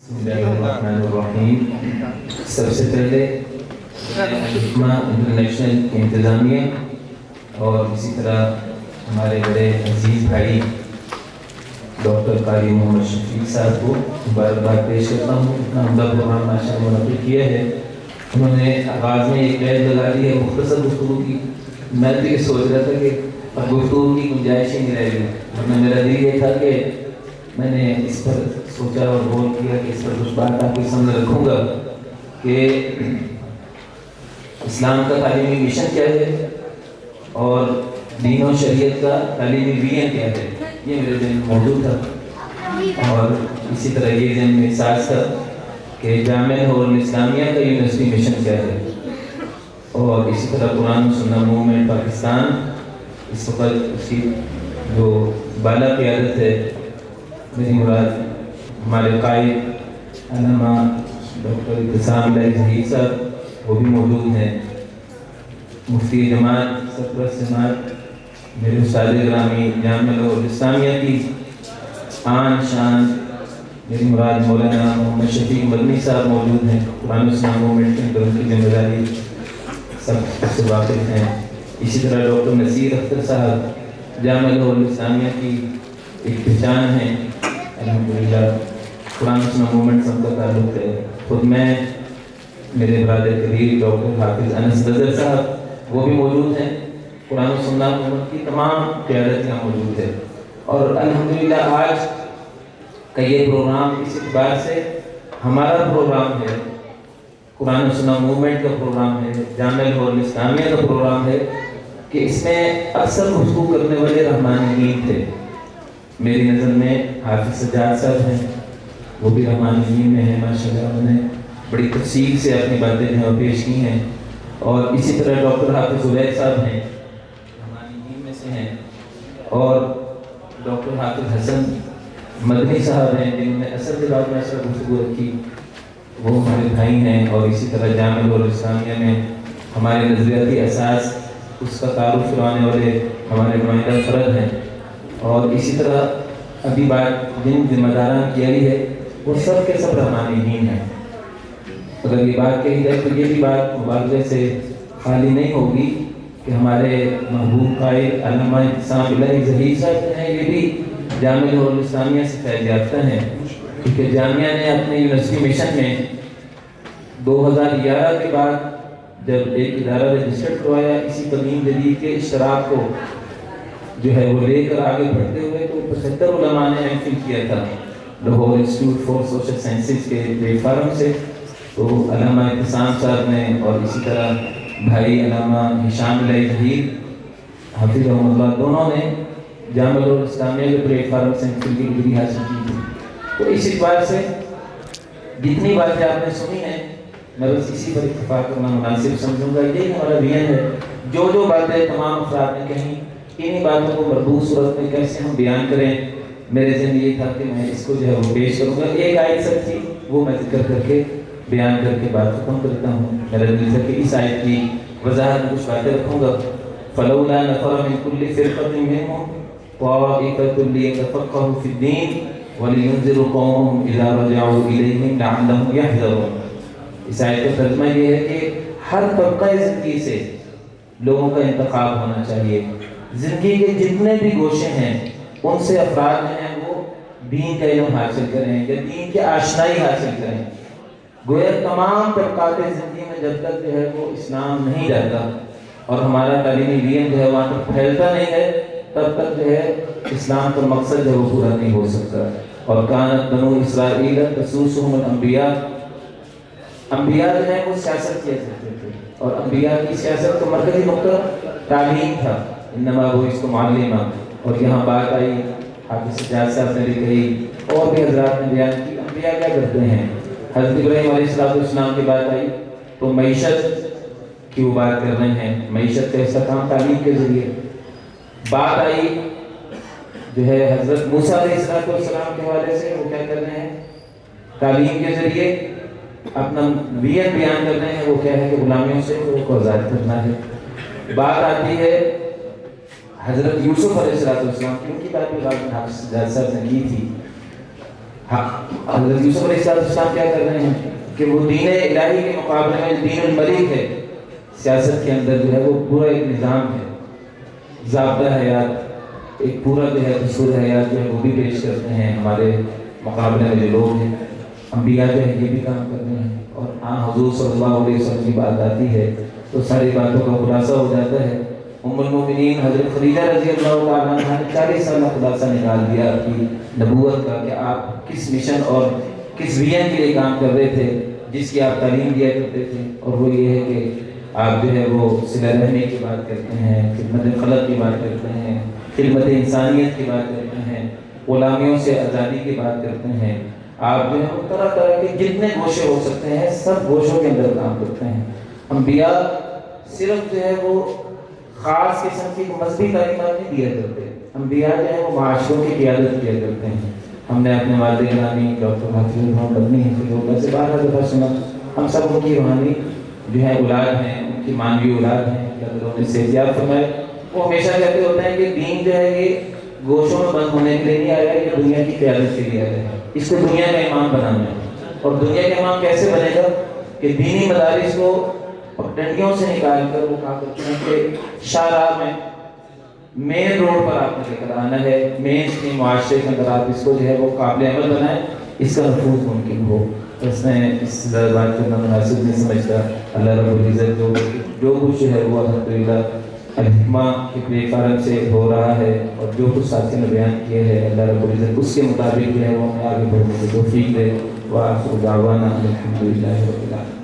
बिस्मिल्लाहिर्रहमानिर्रहीम। सबसे पहले हिकमा इंटरनेशनल के इंतज़ामिया और इसी तरह हमारे बड़े अजीज़ भाई डॉक्टर कारी मोहम्मद शफीक साहब को मुबारकबाद पेश करता हूँ। इतना उम्दा प्रोग्राम माशा मुनक़्क़िद किया है। उन्होंने आगाज़ में एक कैद लगा दी है मुख्तसर गुफ्तगू की। मैं भी ये सोच रहा था कि अब गुफ्तगू की गुंजाइश ही नहीं रह गई, वरना मेरा दिल ये था कि मैंने इस पर सोचा और गौर किया कि इस पर कुछ बात आपके सामने रखूँगा कि इस्लाम का तालीमी मिशन क्या है और दीन और शरीयत का तालीमी विजन क्या है। ये मेरे दिल में मौजूद था और इसी तरह ये दिन में एहसास था कि जामिया और इस्लामिया का यूनिवर्सिटी मिशन क्या है और इसी तरह कुरान सुन्नत मूवमेंट पाकिस्तान इस वक्त उसकी जो बाला क़यादत है, मेरी मुराद हमारे कायद अल्लामा डॉक्टर इत्तिसाम ज़हीर साहब वो भी मौजूद हैं, मुफ्ती जमात सरपरस्त जमात मेरे उस्ताद ग्रामी जामिया और इस्लामिया की आन शान मेरी मुराद मौलाना मोहम्मद शफीक मदनी साहब मौजूद हैं। कुरान सुन्नत मूवमेंट के अंदर उनकी जिम्मेदारी सब से वाकिफ़ हैं। इसी तरह डॉक्टर नसीर अख्तर साहब जामिया और इस्लामिया की एक पहचान है। अल्हम्दुलिल्लाह कुरान सुन्नत मूवमेंट से उनका ताल्लुक़ है। खुद मैं मेरे ब्रदर करीब डॉक्टर हाफिज़ अनस नज़र साहब वो भी मौजूद हैं। कुरान सुन्नत मूवमेंट की तमाम क़यादत यहाँ मौजूद है और अल्हम्दुलिल्लाह आज का ये प्रोग्राम इस एतबार से हमारा प्रोग्राम है, कुरान सुन्नत मूवमेंट का प्रोग्राम है, जामिया और इस्लामिया का प्रोग्राम है कि इसमें अक्सर गुफ्तगू करने वाले रहमानीन थे। मेरी नज़र में हाफिज़ सज्जाद साहब हैं, वो भी रहमानीन में हैं माशाअल्लाह। उन्होंने बड़ी तफसील से अपनी बातें जो है पेश की हैं और इसी तरह डॉक्टर हाफिज़ उबैद साहब हैं, रहमानीन में से हैं और डॉक्टर हाफिज़ हसन मदनी साहब हैं जिन्होंने असल के बाद में असल गुफ्तगू रखी, वो हमारे भाई हैं। और इसी तरह जामिया और इस्लामिया में हमारे नज़रियाती असास उसका तारुफ करवाने वाले हमारे नुमाइंदा फ़र्द हैं। और इसी तरह अभी बात जिन जिम्मेदारान की आई है वो सब के सब रहमानीन हैं। अगर ये बात कही जाए तो ये भी बात मुबारक़े से खाली नहीं होगी कि हमारे महबूब कायद अल्लामा इत्तिसाम ज़हीर साहब हैं, ये भी जामिया और इस्लामिया से फैज़ याफ्ता हैं क्योंकि जामिया ने अपने यूनिवर्सिटी मिशन में 2011 के बाद जब एक इदारा रजिस्टर्ड करवाया इसी कदीम जदीद के इश्तराक को जो है वो लेकर आगे बढ़ते हुए तो 75 उलमा ने एमफिल किया था Lahore institute for social sciences के प्लेटफार्म से। तो अल्लामा इत्तिसाम साहब ने और इसी तरह भाई अल्लामा हिशाम ज़हीर हफ़िज़हुल्लाह दोनों ने जामिया और इस्लामिया के प्लेटफार्म से एमफिल की डिग्री हासिल की थी। तो इस बात से जितनी बातें आपने सुनी हैं मैं बस इसी पर इत्तेफाक करना मुनासिब समझूंगा। यही हमारा विजन है, जो बातें तमाम अफराद ने कहीं इन्हीं बातों को मरबूत सूरत में कैसे हम बयान करें, मेरे ज़हन ये था कि मैं इसको जो है वो पेश करूँगा। एक आयत सब थी वो मैं जिक्र करके बयान करके बात ख़त्म करता हूँ। मेरा दिल था कि इस आयत की वजाहत में कुछ बातें रखूँगा। फलौला नफ़र मिन कुल्लि फ़िरक़तिन मिनहुम ताइफ़तुन लियतफ़क़्क़हू फ़िद्दीन वलियुनज़िरू क़ौमहुम इज़ा रजअू इलैहिम लअल्लहुम यहज़रून। इस आयत का तर्जुमा ये है कि हर तबका ज़िंदगी से लोगों का इंतखाब होना चाहिए। ज़िंदगी के जितने भी गोशे हैं उनसे अफराद जो हैं वो दीन का इल्म हासिल करें या दीन की आशनाई हासिल करें। गोया तमाम तबकात ज़िंदगी में जब तक जो है वो इस्लाम नहीं जाता और हमारा तालीमी विजन जो है वहाँ तक फैलता नहीं है तब तक जो है इस्लाम का मकसद जो है वो पूरा नहीं हो सकता। और कानत बनु इसराइल तसूसुहुमुल अंबिया, अंबिया जो है वो सियासत किया करते थे और अंबिया की सियासत का मरकज़ी नुक्ता तालीम था, इन्नमा बुइस्तु मुअल्लिमा। और यहाँ बात आई हाफिज़ सज्जाद साहब ने भी कही और भी हज़रात ने बयान की अंबिया क्या करते हैं। हज़रत इब्राहीम अलैहिस्सलाम की बात आई तो मईशत की वो बात कर रहे हैं, मईशत का इस्तेमाल तालीम के ज़रिए। बात आई जो है हज़रत मूसा अलैहिस्सलाम के हवाले से, वो क्या कर रहे हैं तालीम के ज़रिए अपना विजन बयान कर रहे हैं। वो क्या है कि गुलामियों से वो आज़ाद करना है। बात आती है हज़रत यूसुफ अलैहिस्सलाम की, उनकी बात भी हाफिज़ सज्जाद साहब ने की थी حضرت یوسف علیہ السلام کیا کر رہے ہیں کہ وہ دین الہی کے مقابلے میں دین الملک ہے، سیاست کے اندر جو ہے وہ پورا ایک نظام ہے، ضابطہ حیات، ایک پورا جو ہے دستور حیات جو ہے وہ بھی پیش کرتے ہیں ہمارے مقابلے میں جو لوگ ہیں۔ انبیاء جو ہے یہ بھی کام کر رہے ہیں، اور حضور صلی اللہ علیہ وسلم کی بات آتی ہے تو ساری باتوں کا خلاصہ ہو جاتا ہے۔ ام المومنین حضرت خدیجہ رضی اللہ تعالیٰ عنہ نے 40 سال کا خلاصہ نکال دیا اپنی نبوت کا کہ آپ کس مشن اور کس ویژن کے لیے کام کر رہے تھے، جس کی آپ تعلیم دیا کرتے تھے، اور وہ یہ ہے کہ آپ جو ہے وہ صلہ رحمی کی بات کرتے ہیں، خدمت خلق کی بات کرتے ہیں، خدمت انسانیت کی بات کرتے ہیں، غلامیوں سے آزادی کی بات کرتے ہیں۔ آپ جو ہے وہ طرح طرح کے جتنے گوشے ہو سکتے ہیں سب گوشوں کے اندر کام کرتے ہیں۔ انبیاء صرف جو ہے وہ خاص قسم کی مذہبی تعلیمات نہیں دیا کرتے، انبیاء جو ہے وہ معاشروں کی قیادت کیا کرتے ہیں۔ ہم نے اپنے والد گرامی ڈاکٹر حافظ محمد مدنی حفظہ اللہ سے بارہ دفعہ سنا، ہم سب ان کی روحانی جو ہے اولاد ہیں، ان کی مانوی اولاد ہیں، اللہ تعالیٰ نے صحتیاب فرمائے۔ وہ ہمیشہ کہتے ہوتے ہیں کہ دین جو ہے یہ گوشوں میں بند ہونے کے لیے نہیں آیا، یہ دنیا کی قیادت کے لیے آیا ہے، اس کو دنیا کا امام بنانا ہے۔ اور دنیا کا امام کیسے بنے گا کہ دینی مدارس کو ڈنڈیوں سے نکال کر وہ کہا کرتے ہیں کہ شاہراہ میں مین روڈ پر آپ نے لے کر آنا ہے، مین اسٹریم معاشرے کے اندر آپ اس کو جو ہے وہ قابل عمل بنائیں، اس کا نفوذ ممکن ہو۔ اس نے اس سے زیادہ بات کرنا مناسب نہیں سمجھتا۔ اللہ رب العزت جو کچھ ہے وہ الحمدللہ الحکمہ کے پلیٹ فارم سے ہو رہا ہے، اور جو کچھ ساتھی نے بیان کیے ہیں اللہ رب العزت اس کے مطابق جو ہے وہ ہمیں آگے بڑھنے کی توفیق دے۔ وآخر دعوانا الحمدللہ رب العالمین۔